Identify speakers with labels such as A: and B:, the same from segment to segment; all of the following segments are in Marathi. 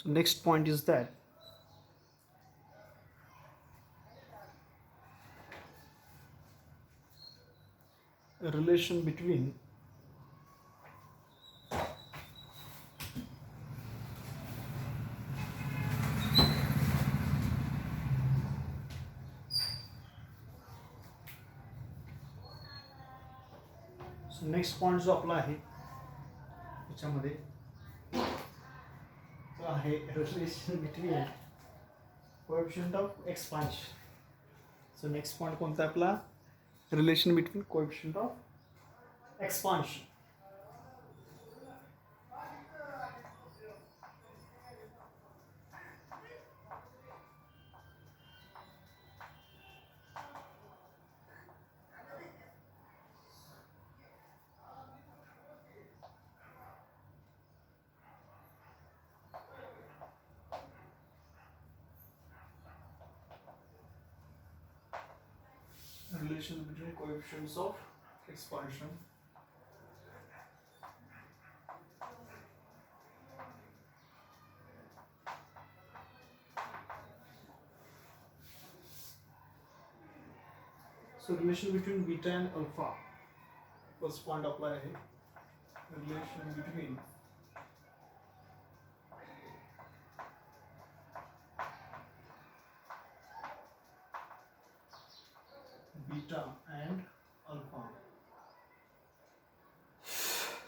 A: So next point is that a relation between so next point जो आपला आहे त्याच्यामध्ये तो आहे relation between coefficient of expansion. So next point कोणता आहे आपला relation between coefficient of expansion. Relation between coefficients of expansion. So relation between beta and alpha. First point apply है. Relation between beta and alpha.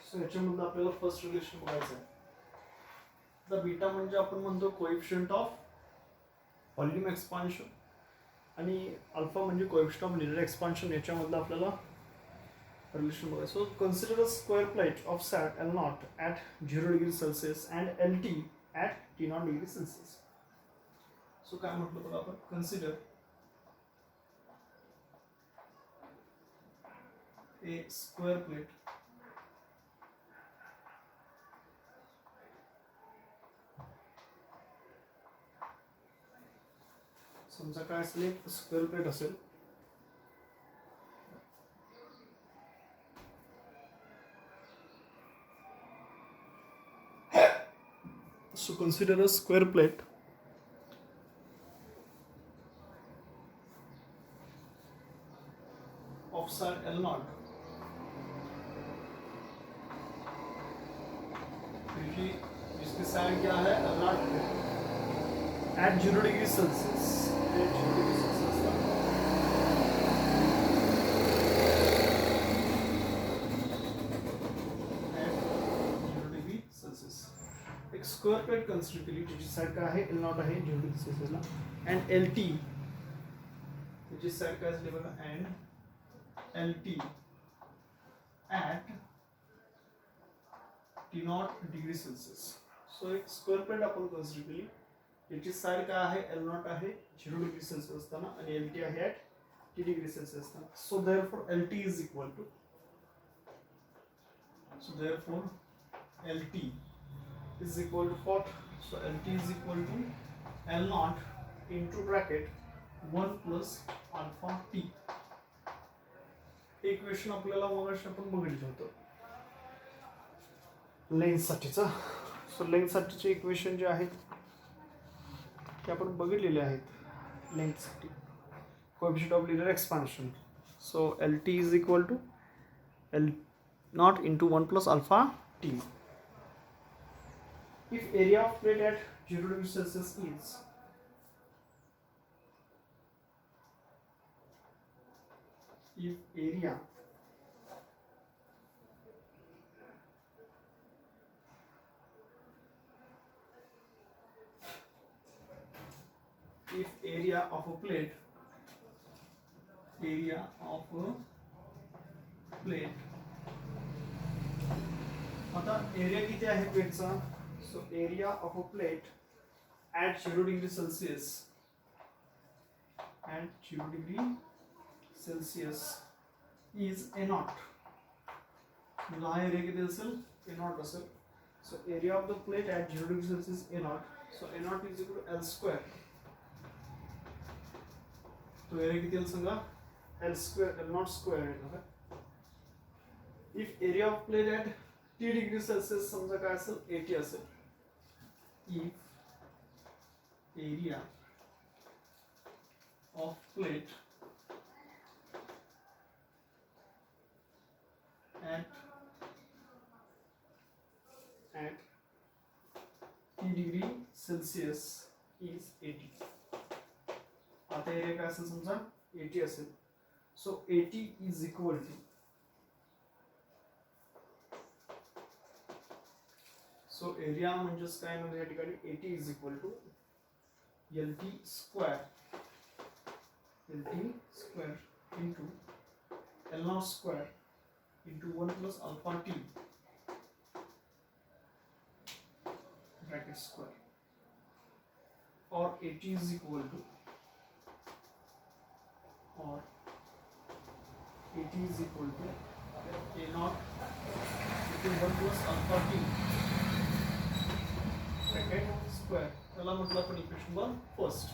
A: So याच्यामधलं आपल्याला फर्स्ट रिलेशन बघायचं आहे. आता बीटा म्हणजे आपण म्हणतो कोएफिशियंट ऑफ व्हॉल्यूम एक्सपान्शन आणि अल्फा म्हणजे कोएफिशियंट ऑफ लिनियर एक्सपान्शन. याच्यामधलं आपल्याला रिलेशन बघायचं. So consider a square plate of side L naught at 0 degree Celsius and LT at T0 degree Celsius. So काय म्हटलं बघा आपण, कन्सिडर a square plate समजा काय असेल, एक स्क्वेअर प्लेट असेल. So consider a square plate of side L naught. क्योंकि इसकी साइड क्या है, L naught है. At 0 degree Celsius. At 0 degree Celsius था. At 0 degree Celsius. एक स्क्वेअर प्लेट कन्सिडर केली, त्याची साइड काय आहे, L naught आहे 0 डिग्री सेल्सियसला. अँड LT त्याची साइड काय असली बघा, and LT at T0 degree Celsius. So एक स्क्वेअर प्लेट आपण कन्सिडर केली, याची साइड काय आहे, L naught आहे 0 डिग्री सेल्सियस असताना आणि LT आहे at T डिग्री सेल्सियस असताना. So therefore LT is equal to, so therefore LT is equal to what? So LT is equal to L naught into bracket 1 plus alpha T. Equation आपल्याला मगाशी आपण बघितलं होतं लेंथ साठीचं. सो लेंथ साठीचे इक्वेशन जे आहेत ते आपण बघितलेले आहेत लेंथ साठी. Coefficient of linear expansion. So LT is equal to L naught into 1 plus alpha T. If area of plate at 0 degree Celsius is area of a plate, आता एरिया किती आहे प्लेटचा. So area of a plate at 0 degree Celsius is A0. म्हणजे हा एरिया किती असेल, A0 असेल. So area of the plate at 0 degree Celsius A0. So A0 is equal to L square. तो एरिया किती असेल सांगा, L स्क्वेअर, L0 स्क्वेअर आहे ना. If area of plate at T degree Celsius समजा काय असेल, 80 असेल. If area of plate at T degree Celsius is 80. आता एरिया काय असेल समजा 80 असेल. So 80 is equal to, so area म्हणजेच काय म्हणजे या ठिकाणी 80 is equal to LT square into L0 square into 1 plus alpha T bracket square, और 80 is equal to A naught into 1 plus alpha T bracket square. त्याला म्हटलं आपण equation number first.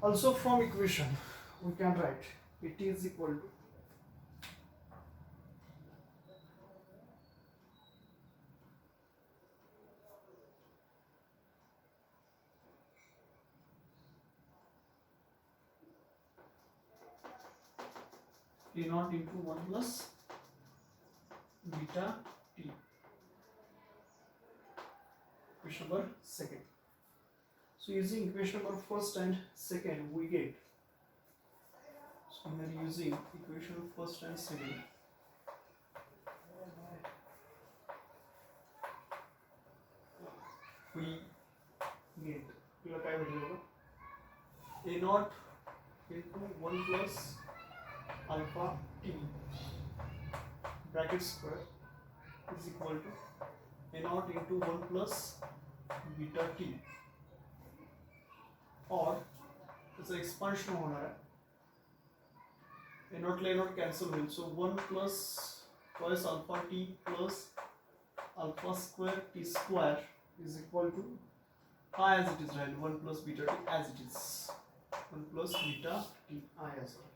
A: Also from equation we can write 80 is equal to A naught into 1 plus beta T. Equation number second. So using equation number first and second we get, so we are using equation of first and second, we get तुला काय भेटेल बघा, A naught into 1 plus alpha T bracket square is equal to A naught into 1 plus beta T, और इसका एक्सपांशन होना है. A naught ले naught cancel होईल, so 1 plus twice alpha T plus alpha square T square is equal to as it is, right? 1 plus beta T as it is, 1 plus beta T as well.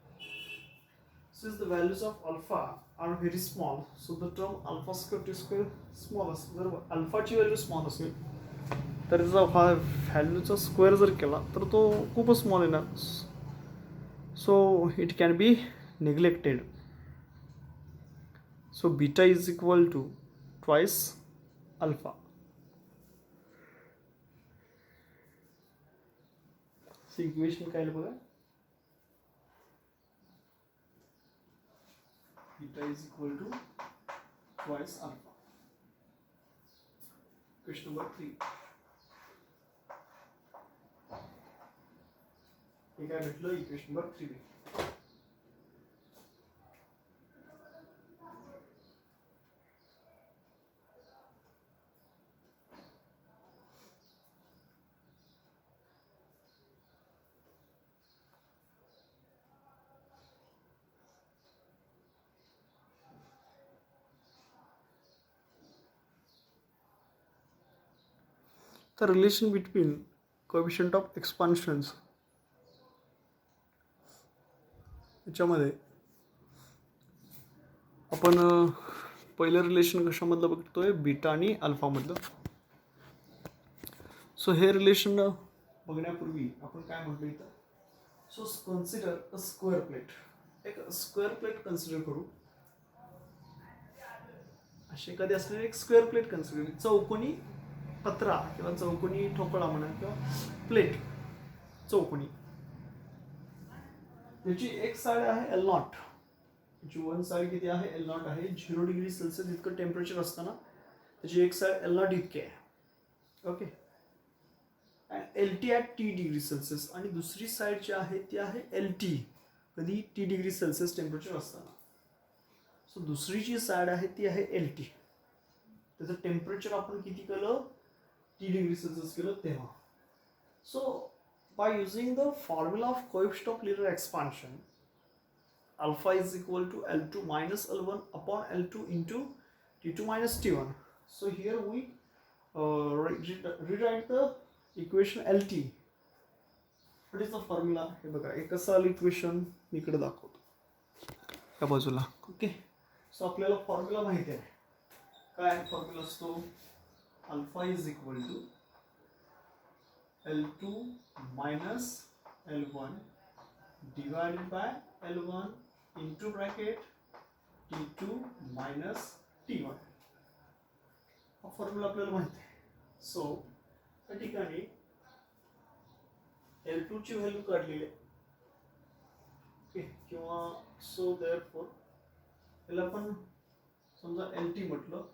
A: Since the values of alpha are very small, so the term alpha square T square small असेल. जर alpha ची व्हॅल्यू स्मॉल असेल तर त्याचा व्हॅल्यूचा स्क्वेअर जर केला तर तो खूपच स्मॉल येणार. So it can be neglected. So beta is equal to twice alpha. Equation काय बघा, beta is equal to twice alpha. Question number 3. हे काय भेटलं, इक्वेशन नंबर 3 भेटलं. The relation between coefficient of expansions याच्यामध्ये आपण पहिलं रिलेशन कशामधलं बघतोय, बीटा आणि अल्फामधलं. सो हे रिलेशन बघण्यापूर्वी आपण काय म्हटलं इथं, so consider a square plate. एक स्क्वेअर प्लेट कन्सिडर करू. अशी कधी असलेली एक स्क्वेअर प्लेट कन्सिडर, चौकोनी पत्रा किंवा चौकोनी ठोकळा म्हणा किंवा प्लेट चौकोनी. त्याची एक साइड आहे L0, त्याची वन साइड किती आहे L0 आहे. 0 डिग्री सेल्सिअस इतकं टेम्परेचर असताना त्याची एक साइड L0 इतके आहे. Okay. And LT at T degree Celsius, आणि दुसरी साइड जी आहे ती आहे LT, कधी T डिग्री सेल्सिअस टेम्परेचर असताना. सो दुसरी जी साइड आहे ती आहे LT. त्याचं टेम्परेचर आपण किती केलं, T डिग्री सेल्सिअस केलं तेव्हा. So by using the formula of coefficient of linear expansion, alpha is equal to L2 minus L1 upon L2 into T2 minus T1. So here we rewrite the equation LT. What is the formula? हे बघा, एक कसं आलं इक्वेशन मी इकडे दाखवतो या बाजूला. ओके. सो आपल्याला फॉर्म्युला माहिती आहे. काय फॉर्म्युला असतो, alpha is equal to L2 minus L1 divided by L1 into bracket T2 minus T1. हा फॉर्म्युला आपल्याला माहिती आहे. सो त्या ठिकाणी L2 ची व्हॅल्यू काढलेली आहे. ओके, किंवा सो देअरफॉर याला आपण समजा LT म्हटलं,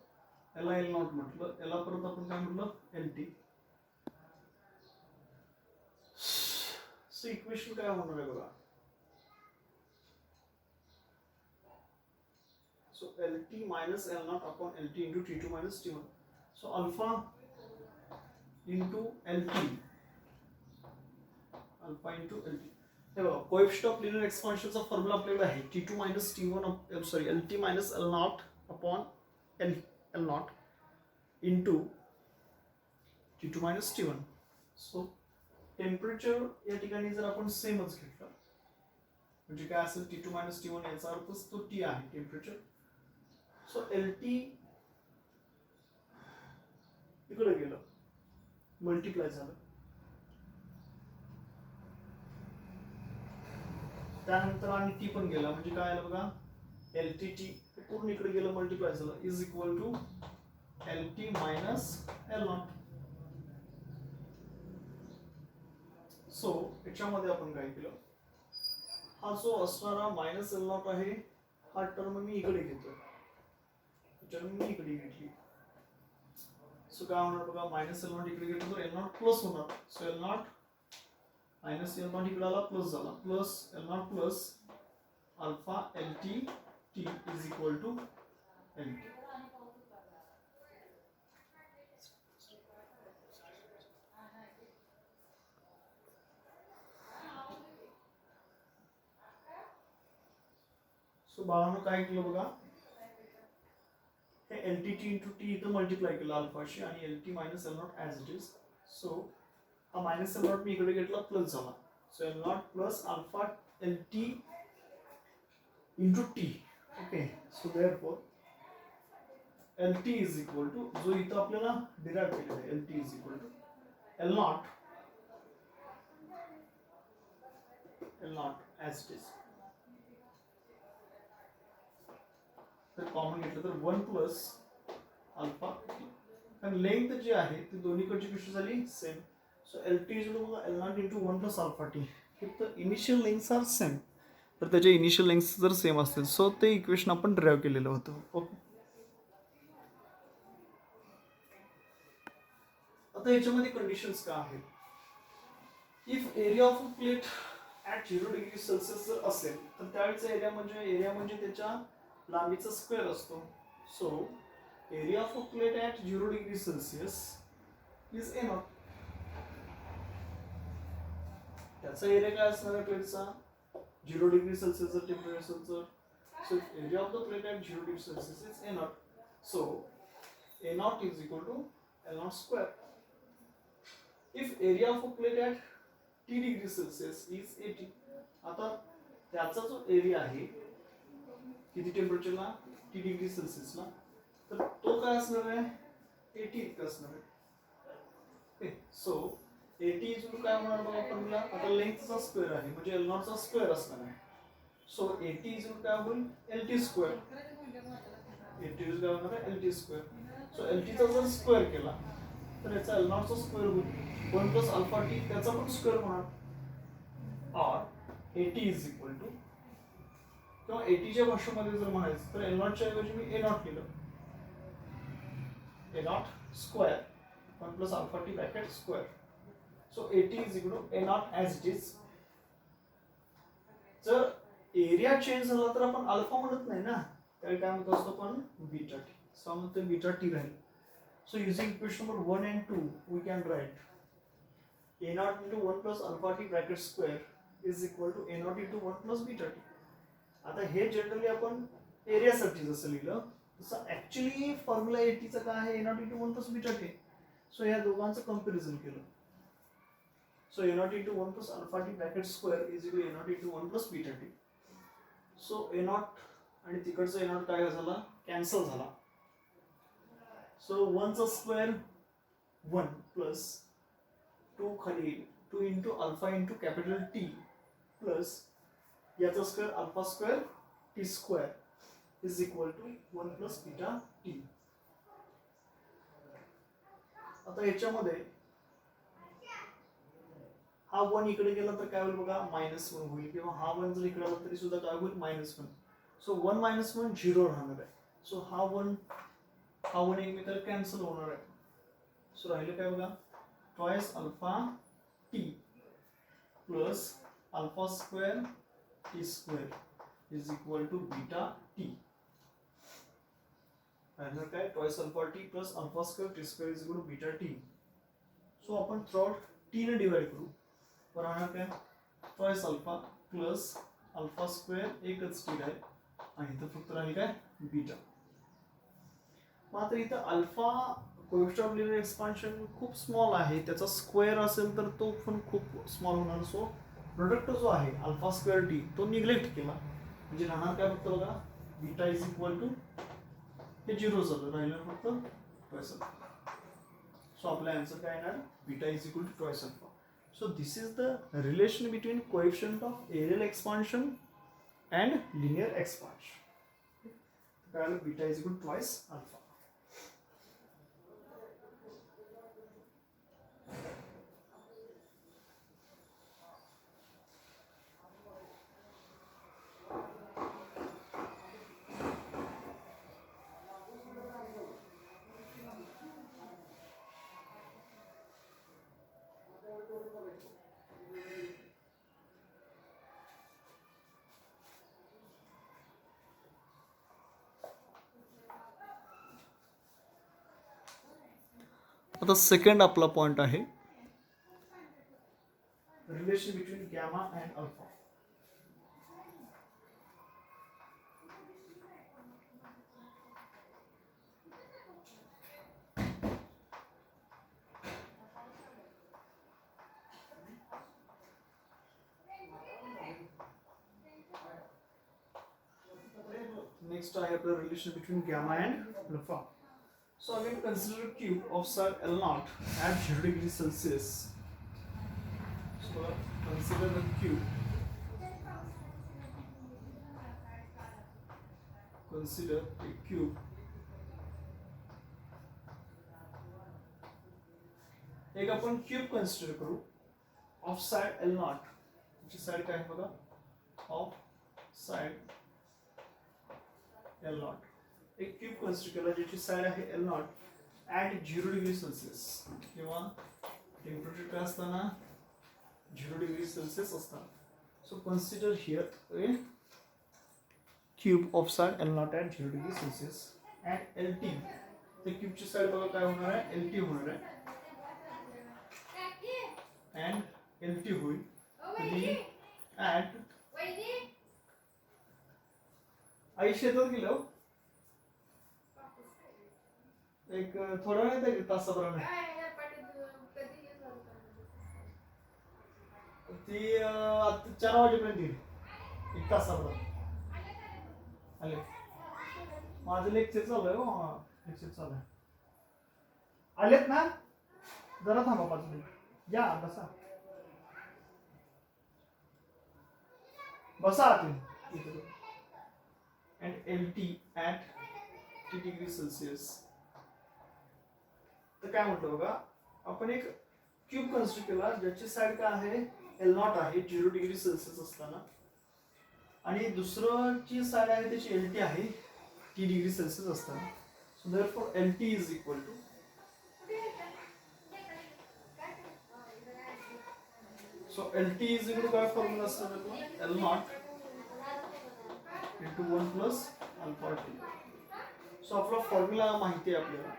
A: याला L0 म्हटलं, याला परत आपण काय म्हटलं LT. सो इक्वेशन काय होणार आहे बघा. So LT minus L0 upon LT into T2 minus T1. So alpha into LT. Alpha into LT. हे बघा, कोएफिशिएंट ऑफ लिनियर एक्सपान्शनचा फॉर्म्युला आपल्याकडे आहे T2 minus T1 sorry LT minus L0 upon L0 into T2 minus T1. So temperature या ठिकाणी जर आपण सेमच घेतलं म्हणजे काय असेल T2 minus T1 याचा अर्थ तो T आहे टेम्परेचर. सो LT इकडे गेलं, मल्टिप्लाय झालं, त्यानंतर आणि T पण गेला म्हणजे काय आलं बघा LTT पूर्ण इकडे गेलं मल्टिप्लाय झालं is equal to LT minus L0. So याच्यामध्ये आपण काय केलं, हा जो असणारा मायनस L0 आहे हा टर्म मी इकडे घेतो, मी इकडे घेतली. सो काय होणार बघा, मायनस L0 इकडे घेतलं तर L0 प्लस होणार. सो L0 मायनस L0 इकडे आला प्लस झाला, plus L0 plus alpha LT T is equal to LT. So बाळांनो काय केलं बघा, हे LTT इंटू T इथं मल्टिप्लाय केलं अल्फाशी आणि LT minus L0 as it is. So हा मायनस L0 मी इकडे घेतला प्लस झाला. So L0 plus alpha LT into T. Okay, so therefore LT is equal to जो इथं आपल्याला डिराइव्ह केलेला आहे LT is equal to L0 as it is. तर कॉमन घेतलं तर 1 प्लस अल्फा कारण लेंथ जी आहे ती दोन्हीकडची कशी झाली same. So LT is equal to L0 into 1 plus alpha T. तर इनिशियल लेंथ्स आर सेम, तर त्याचे इनिशियल लेंथ्स जर सेम असतील सो ते इक्वेशन आपण ड्राइव्ह केलेलं होतं. ओके, आता याच्यामध्ये कंडिशन्स काय आहेत, if area of a plate at 0 degree Celsius जर असेल तर त्यावेळेचा एरिया म्हणजे त्याच्या लांबीचा स्क्वेअर असतो. So area of a plate at 0 degree Celsius is A0. त्याचा एरिया काय असणार आहे प्लेटचा 0 डिग्री सेल्सिअस जर टेम्परेचर असेल तर. So area of the plate at 0 degree Celsius is A0. So A0 is equal to L0 square. If area of a plate at T degree Celsius is AT. आता त्याचा जो एरिया आहे किती टेम्परेचरला T डिग्री सेल्सिअसला तर तो काय असणार आहे AT इतका असणार आहे. ओके, सो AT इज काय होणार बघा फॉर्म्युला, आता लेंथचा स्क्वेअर आहे म्हणजे L0 चा स्क्वेअर असणार आहे. सो AT इज काय होईल LT स्क्वेअर. AT इज काय होणार आहे LT स्क्वेअर. सो LT चा जर स्क्वेअर केला तर याचा L0 चा स्क्वेअर होईल 1 प्लस अल्फा T त्याचा पण स्क्वेअर होणार. और AT इज इक्वल टू किंवा AT च्या भाषेमध्ये जर म्हणायचं तर L0 च्या ऐवजी मी A0 लिहिलं, A0 square 1 plus alpha T bracket square. So AT is equal to A0 as it is. जर एरिया चेंज झाला तर आपण अल्फा म्हणत नाही ना, त्यावेळी काय म्हणतो असतो आपण बीटा T. सो म्हणतो बीटा T राहील. So using equation number 1 and 2 we can write A0 into 1 plus alpha T bracket square is equal to A0 into 1 plus beta T. आता हे जनरली आपण एरियासाठी जसं लिहिलं तसं ऍक्च्युली फॉर्म्युला AT चा काय आहे A0 into 1 plus beta T. So या दोघांचं कंपॅरिझन केलं. So A0 into 1 plus alpha T bracket square is equal to A0 into 1 plus beta T. So A0 आणि तिकडचा A0 काय झाला कॅन्सल झाला. सो 1 चा स्क्वेअर 1 प्लस टू खाली येईल, 2 into alpha into capital T plus याचा square alpha square T square is equal to 1 plus beta T. आता याच्यामध्ये हा 1 इकडे गेला तर काय होईल बघा, -1 होईल, किंवा हा 1 जर इकडे आला तरी सुद्धा काय होईल, -1. सो 1 - 1 0 राहणार आहे. सो हा 1 एकमेकाला कॅन्सल होणार आहे. सो राहिले काय बघा, twice alpha T plus alpha square T square is equal to beta T. राहणार काय, twice alpha T plus alpha square T square is equal to beta T. So आपण थ्रूआउट टी ने डिवाइड करू. राहणार काय, twice alpha plus alpha square एकच टी आहे आणि इथं फक्त राहील काय, बीटा. मात्र इथं alpha coefficient of linear expansion खूप स्मॉल आहे, त्याचा स्क्वेअर असेल तर तो पण खूप स्मॉल होणार. सो प्रोडक्ट जो आहे अल्फा स्क्वेअर टी तो निग्लेक्ट केला, म्हणजे राहणार काय फक्त बघा, बीटा इज इक्वल टू हे 0 झालं, राहिलं फक्त ट्वाइस अल्फा. सो आपला आन्सर काय येणार, beta is equal to twice alpha. So this is the relation between coefficient of areal expansion and linear expansion. Beta is equal to twice alpha. आता सेकंड आपला पॉइंट आहे relation between gamma and alpha. Next आहे आपलं relation between gamma and alpha. So again consider cube of side L naught at 0 degrees Celsius. So consider the cube. Consider a cube. एक आपण क्यूब कन्सिडर करू ऑफ साइड L naught. ची साइड काय आहे बघा, ऑफ साइड L naught. एक क्यूब कन्सिडर केला ज्याची साइड आहे L naught at 0 degree Celsius, किंवा टेम्परेचर काय असताना 0 डिग्री सेल्सिअस असताना. So consider here A cube of side L naught at 0 degree Celsius at LT. तर क्यूबची साइड बघा काय होणार आहे, LT होणार आहे. अँड LT होईल ॲट आई शेतात गेलो एक थोडा वेळ येते तासाभराने. ती आता 4 वाजेपर्यंत येईल, 1 तासाभरात आले. माझं लेक्चर चालू आहे, हो लेक्चर चालू आहे. आलेत ना, जरा थांबा 5 मिनिट, या बसा बसा तुम्ही. And LT at 30 degree Celsius. तर काय म्हटलं बघा, आपण एक क्यूब कन्स्ट्रक्ट केला ज्याची साइड काय आहे L naught आहे 0 डिग्री सेल्सिअस असताना, आणि दुसरंची साइड आहे त्याची LT आहे 30 डिग्री सेल्सिअस असताना. So therefore LT is equal to, so LT is equal to काय फॉर्म्युला असणार, L naught into 1 plus alpha t. So आपला फॉर्म्युला माहिती आहे आपल्याला,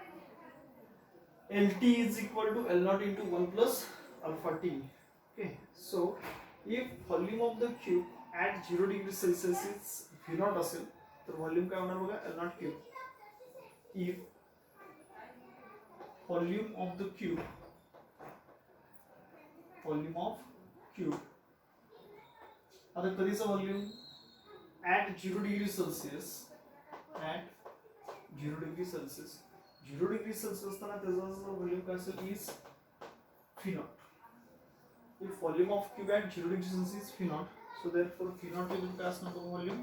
A: LT is equal to L naught into 1 plus alpha t. Okay, so if volume of the cube at 0 degree Celsius is V naught असेल तर व्हॉल्यूम काय होणार बघा, L naught cube. If volume of the cube, आता कधीचं volume at 0 degree Celsius, at 0 degree Celsius 0 degree Celsius असताना त्याचा व्हॉल्यूम काय असेल, is V naught. if volume of cube at 0 degree Celsius is V naught, so therefore V naught equal to as number volume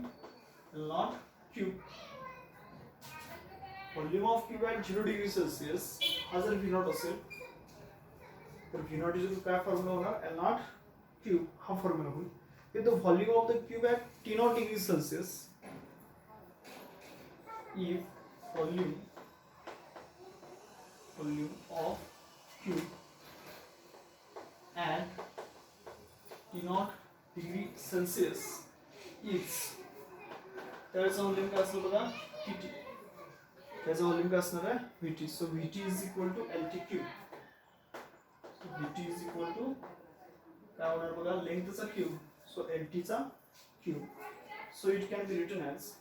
A: L naught cube. Volume of cube at 0 degree Celsius हा जर V naught असेल तर V naught इज काय फॉर्म्युला होणार L naught cube हा फॉर्म्युला होईल. if the volume of the cube at T naught degree Celsius, if volume of cube at T naught degree Celsius is, त्याचा व्हॉल्यूम काय असेल बघा Tt, त्याचा व्हॉल्यूम काय असणार आहे Vt. So Vt is equal to Lt cube. So Vt is equal to काय होणार बघा लेंथचा क्यूब, सो Lt चा cube. So it can be return as,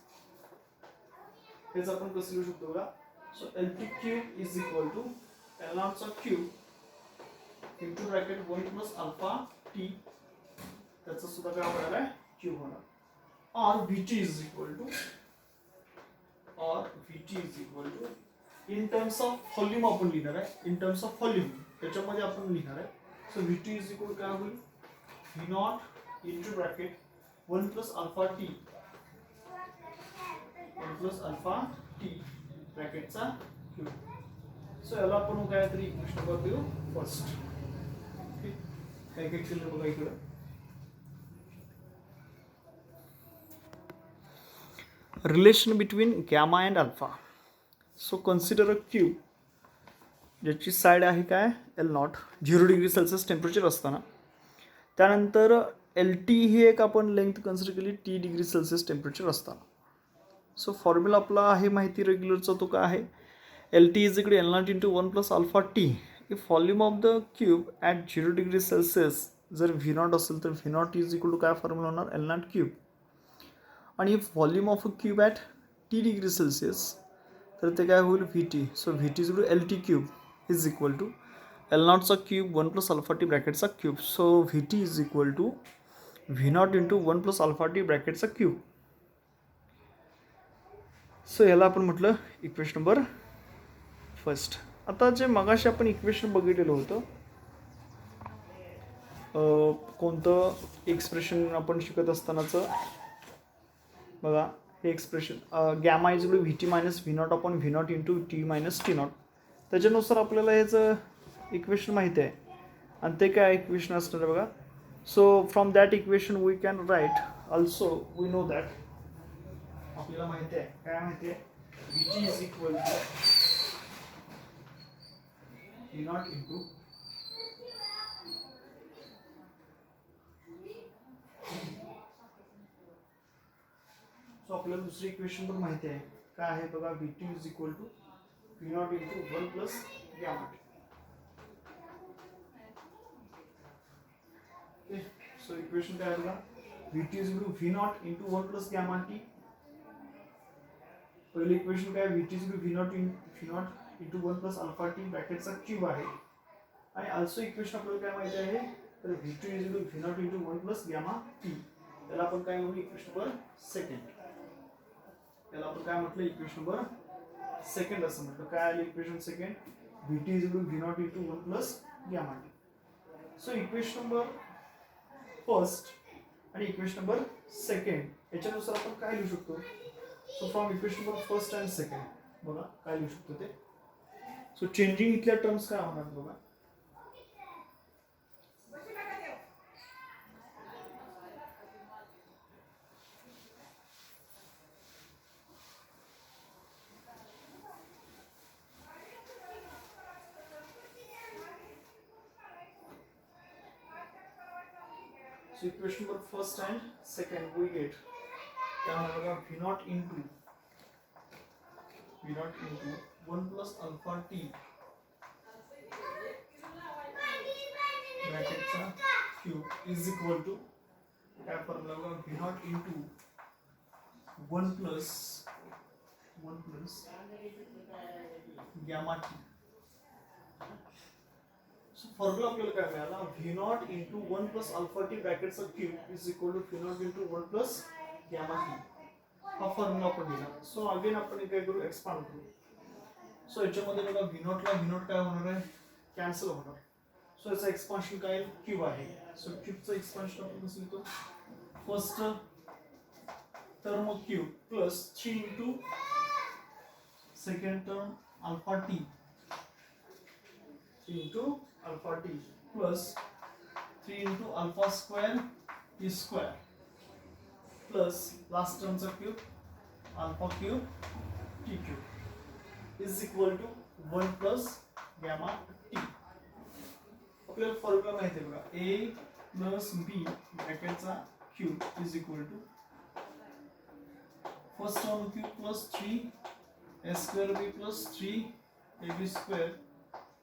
A: हेच आपण कसं लिहू शकतो बघा. So Lt cube is equal to L naught चा cube into bracket 1 plus alpha t, त्याचा सुद्धा काय होणार आहे क्यूब होणार. or Vt is equal to in terms of volume आपण लिहिणार आहे, in terms of volume त्याच्यामध्ये आपण लिहिणार आहे. सो Vt is equal काय होईल V naught into bracket 1 plus alpha t ब्रॅकेटचा क्यूब. सो याला आपण काहीतरी इक्वेशन नंबर देऊ फर्स्ट. काय काय केलं बघा इकडं. Relation between gamma and alpha. So consider a cube ज्याची साईड आहे काय L not 0 degree Celsius temperature असताना. त्यानंतर Lt ही एक आपण लेंथ कन्सिडर केली T डिग्री सेल्सिअस टेम्परेचर असताना. सो फॉर्म्युला आपला आहे माहिती रेग्युलरचा, तो काय आहे Lt इज इकडे L not into 1 plus alpha T. If volume of the cube at 0 degree Celsius जर V नॉट असेल तर V not is equal to काय फॉर्म्युला होणार L नॉट क्यूब. आणि if volume of a cube at T degree Celsius तर ते काय होईल Vt. So Vt is equal to Lt cube is equal to L नॉटचा क्यूब 1 प्लस अल्फा टी ब्रॅकेटचा cube. So Vt is equal to V not into 1 plus alpha T ब्रॅकेटचा क्यूब. सो याला आपण म्हटलं इक्वेशन नंबर फर्स्ट. आता जे मगाशी आपण इक्वेशन बघितलेलं होतं, कोणतं एक्सप्रेशन आपण शिकत असतानाचं बघा, हे expression gamma is equal to Vt minus V naught upon V not into T minus T naught. त्याच्यानुसार आपल्याला ह्याचं इक्वेशन माहिती आहे आणि ते काय इक्वेशन असणार आहे बघा. So from that equation we can write also we know that, आपल्याला माहिती आहे काय माहिती आहे Vt is equal to V not into so आपल्याला दुसरी इक्वेशन पण माहिती आहे काय आहे बघा Vt is equal to V not into 1 plus gamma T. So equation काय आहे बघा Vt is equal to V not into 1 plus gamma T. पहिले इक्वेशन काय Vt is equal to V not into 1 plus alpha T ब्रॅकेटचा क्यूब आहे. आणि ऑल्सो इक्वेशन आपल्याला काय माहिती आहे तर Vt is equal to V not into 1 plus gamma T. त्याला आपण काय म्हणू इक्वेशन नंबर सेकंड. याला आपण काय म्हटलं इक्वेशन नंबर सेकंड असं म्हटलं. काय आलं equation second Vt is equal to V not into 1 plus gamma T. So equation number first आणि इक्वेशन नंबर सेकंड याच्यानुसार आपण काय लिहू शकतो. So from equation number first and second बघा काय लिहू शकतो ते. सो चेंजिंग इथल्या टर्म्स काय होणार बघा. So equation number first and second we get V naught into 1 plus alpha t bracketचा cube is equal to काय फॉर्म्युला होगा V naught into 1 plus gamma t. So formula आपल्याला काय मिळाला V naught into 1 plus alpha t ब्रॅकेटचा cube is equal to V naught into 1 plus gamma t. हा फॉर्म्युला आपण दिला. सो अगेन आपण काय करू एक्सपांड करू. सो याच्यामध्ये बघा V naught ला V naught काय होणार आहे कॅन्सल होणार. सो याचं एक्सपान्शन काय क्यूब आहे. सो क्यूबचं एक्सपान्शन आपण कसं लिहितो, first term cube plus 3 into second term alpha T into alpha T plus 3 into alpha square T square plus last टर्मचा cube alpha cube T cube is equal to 1 plus gamma T. आपल्याला फॉर्म्युला माहिती आहे बघा, ए प्लस बी ब्रॅकेटचा cube is equal to first term cube plus 3 A square B plus 3 A B square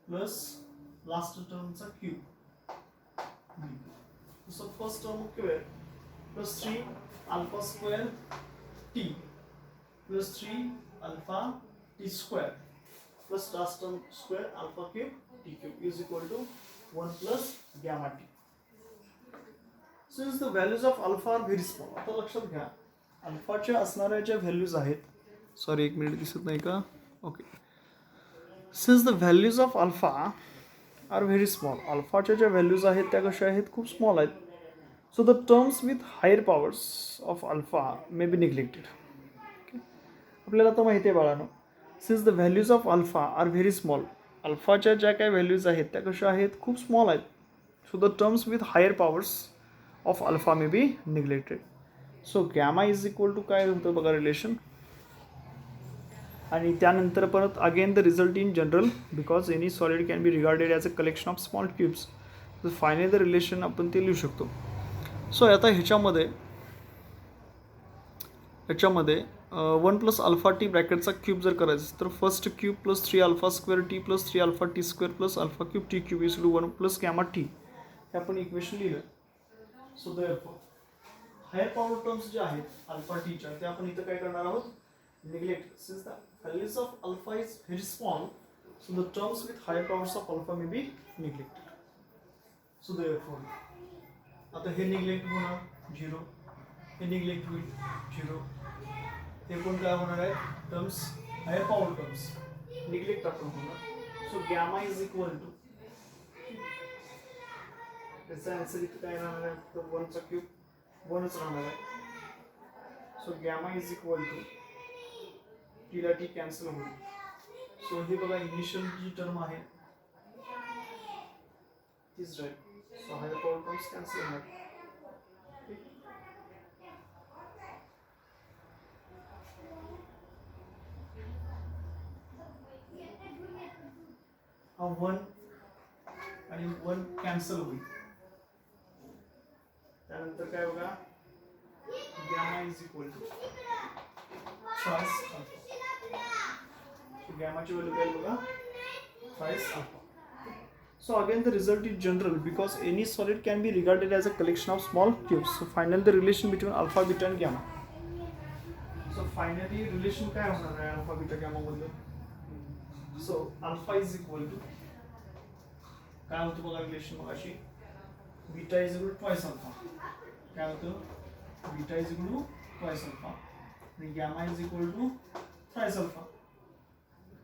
A: plus last टर्मचा cube. So first term cube plus 3 alpha square T plus 3 alpha T square plus last term square alpha cube T cube is equal to 1 plus gamma t. Since the values of alpha are very small, आता लक्षात घ्या अल्फाच्या असणाऱ्या ज्या व्हॅल्यूज आहेत, सॉरी एक मिनिट दिसत नाही का, okay. Since the values of alpha are very small, अल्फाच्या ज्या व्हॅल्यूज आहेत त्या कशा आहेत, खूप स्मॉल आहेत. So the terms with higher powers of alpha may be neglected. आपल्याला आता माहिती आहे बाळांनो, since the values of alpha are very small, अल्फाच्या ज्या काही व्हॅल्यूज आहेत त्या कशा आहेत, खूप स्मॉल आहेत. So the terms with higher powers of alpha may be neglected. So gamma is equal to काय होतं बघा रिलेशन, आणि त्यानंतर परत again the result in general because any solid can be regarded as a collection of small cubes. तर फायनली द रिलेशन आपण ते लिहू शकतो. सो आता ह्याच्यामध्ये 1 प्लस अल्फा टी ब्रॅकेटचा क्यूब जर करायचं तर first cube plus 3 alpha square T plus 3 alpha T square plus alpha cube T cube is to 1 plus gamma T, हे आपण इक्वेशन लिहिलं. So therefore higher power terms ज्या आहेत अल्फा टीच्या त्या आपण इथं काय करणार आहोत, neglect. Since the values of alpha is very small, so the terms with higher powers of alpha may be neglected. So therefore आता हे निग्लेक्ट होणार 0, हे निग्लेक्ट होईल 0, हे पण काय होणार आहे, terms higher power terms neglect आपण होणार. So gamma is equal to, त्याचा आन्सर इथं काय राहणार आहे, तर 1चा क्यूब 1च राहणार आहे. So gamma is equal to टीला टी कॅन्सल होईल. सो हे बघा इनिशियल जी टर्म आहे तीच राहील. So higher power terms cancel होणार. हा 1 आणि 1 कॅन्सल होईल. त्यानंतर काय बघा, gamma is equal to thrice alpha. So गॅमाची व्हॅल्यू काय बघा, thrice alpha. So again the result is general because any solid can be regarded as a collection of small cubes. So final the relation between alpha beta and gamma. So finally relation काय होणार आहे अल्फा बीटा गॅमा मधलं. So alpha is equal to काय होतं बघा रिलेशन मग अशी, beta is equal to twice alpha. काय होतं, beta is equal to twice alpha आणि gamma is equal to thrice alpha.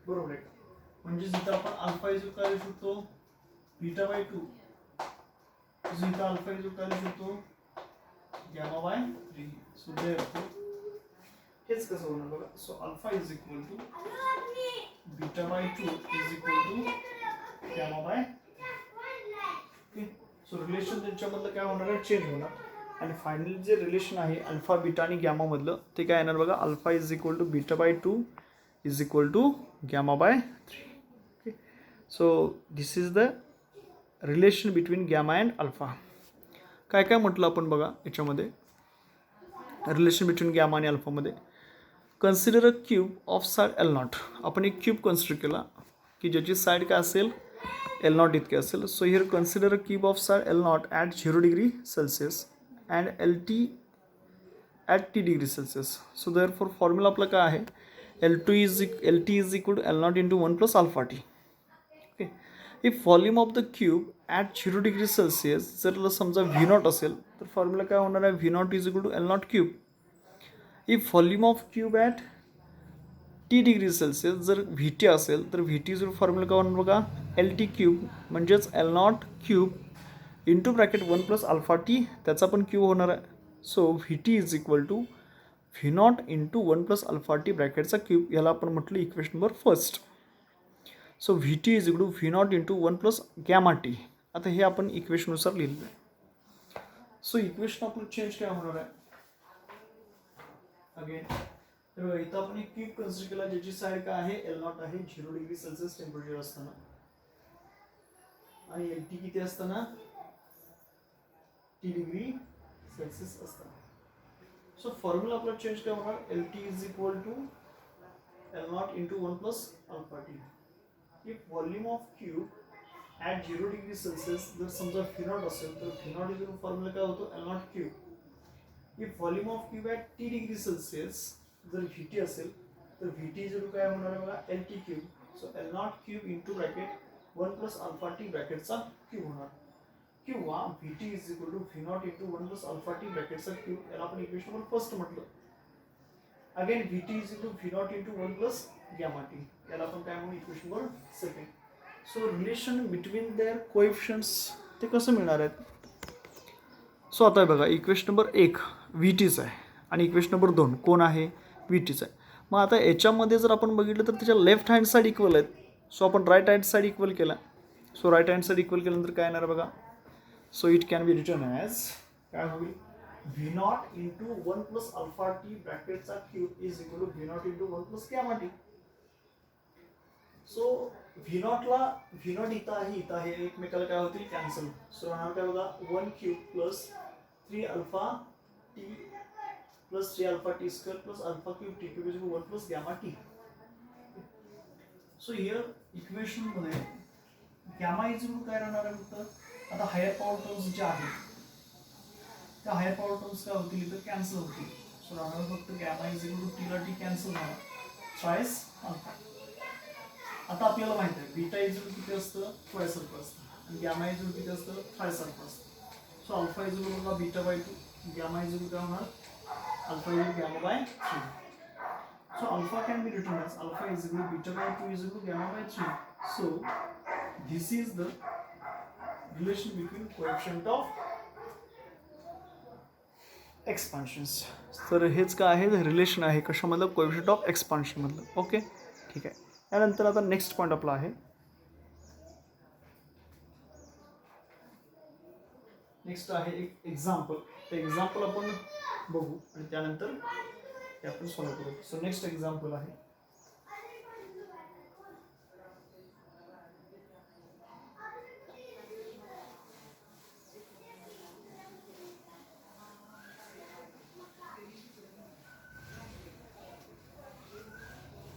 A: बरोबर आहे का, म्हणजे जिथं आपण अल्फा इज इक्वल काय लिहू शकतो, बीटा बाय 2, जिथं अल्फा इज इक्वल काय लिहू शकतो, गॅमा बाय 3. सो देअरफॉर हेच कसं होणार बघा. So alpha is equal to beta by 2 is equal to gamma by. So relation त्यांच्यामधलं काय होणार आहे, चेंज होणार. आणि फायनली जे रिलेशन आहे अल्फा बीटा आणि गॅमा मधलं ते काय येणार बघा, alpha is equal to beta by 2 is equal to gamma by 3. Okay, so this is the relation between gamma and alpha. काय काय म्हटलं आपण बघा याच्यामध्ये रिलेशन बिटवीन गॅमा आणि अल्फामध्ये. Consider a cube of side L0. आपण एक क्यूब कन्सिडर केला की ज्याची साईड काय असेल L0 इतके असेल. So here consider a cube of side L0 at 0 degree Celsius and LT at T degree Celsius. So therefore formula आपला काय आहे, LT is equal to L0 into 1 plus alpha T. Okay, if volume of the cube at 0 degree Celsius जर समजा V0 असेल तर फॉर्म्युला काय होणार आहे, V0 is equal to L0 cube. If volume of cube at T degree Celsius जर VT असेल तर VT जर फॉर्म्युला काय होणार बघा, एल टी क्यूब म्हणजेच L not cube into bracket 1 plus alpha T, त्याचा पण क्यूब होणार आहे. So V T is equal to V not into 1 plus alpha T ब्रॅकेटचा क्यूब, याला आपण म्हटलं equation number first. So V T is equal to V not into 1 plus gamma T. आता हे आपण इक्वेशननुसार लिहिलेलं आहे. सो इक्वेशन आपलं चेंज काय होणार आहे अगेन, तर इथं आपण एक क्यूब कन्सिडर केला ज्याची साईड काय आहे एल नॉट आहे 0 डिग्री सेल्सिअस टेम्परेचर असताना, आणि एल टी किती असताना टी डिग्री सेल्सिअस असताना. सो फॉर्म्युला आपला चेंज काय होणार, L T is equal to L naught into 1 plus alpha T. If volume of cube at 0 degree Celsius जर समजा व्ही नॉट असेल तर व्ही नॉट इज फॉर्म्युला काय होतो L not cube. If volume of cube at T degree Celsius जर व्ही टी असेल तर व्ही टी इज काय होणार आहे बघा L T cube. So L not cube into bracket 1 plus alpha T ब्रॅकेटचा क्यूब होणार, किंवा V T is equal to V not into 1 plus alpha T ब्रॅकेटचा क्यूब, याला आपण इक्वेशन नंबर फर्स्ट म्हटलं. Again V T is equal to V not into 1 plus gamma T, याला आपण काय म्हणू equation number second. So relation between their coefficients ते कसं मिळणार आहेत. सो आता बघा इक्वेशन नंबर 1 व्ही टीच आहे आणि इक्वेशन नंबर 2 कोण आहे व्ही टीच आहे. मग आता याच्यामध्ये जर आपण बघितलं तर त्याच्या लेफ्ट हँड साईड इक्वल आहेत. सो आपण राईट हँड साईड इक्वल केला. So right hand side equal केल्यानंतर काय येणार बघा. So it can be written as काय होईल V not into 1 plus alpha T ब्रॅकेटचा cube is equal to V not into 1 plus gamma T. So V not इथं आहे एकमेकाला काय होतील कॅन्सल. सो राहणार काय बघा 1 cube plus 3 alpha T plus 3 alpha T square plus alpha cube T cube is equal 1 plus gamma T. So here equation मध्ये गॅमा इज इक्वल काय राहणार आहे फक्त आता हायर पॉवर टर्म्स ज्या आहेत त्या हायर पॉवर टर्म्स काय होतील इथं कॅन्सल होतील. सो राहणार फक्त गॅमा इज इक्वल टू टीला टी कॅन्सल होणार ट्रायस अल्फा. आता आपल्याला माहित आहे बीटा इज इक्वल किती असतं ट्वाइस अल्फा असतं आणि गॅमा इज इक्वल किती असतं थ्राइस अल्फा असतं. सो अल्फा इज इक्वल होणार beta by 2, gamma is equal काय होणार alpha is equal gamma by 3. So alpha can be written as alpha is equal beta by 2 is equal gamma by 3. So this is the relation between coefficient of expansions. तर हेच काय आहे रिलेशन आहे कशामधलं कोएफिशिएंट ऑफ एक्सपान्शन मधलं. ओके ठीक आहे. त्यानंतर आता नेक्स्ट पॉईंट आपला आहे नेक्स्ट आहे एक एक्झाम्पल. ते एक्झाम्पल आपण बघू आणि त्यानंतर ते आपण सॉल्व्ह करू. सो नेक्स्ट एक्झाम्पल आहे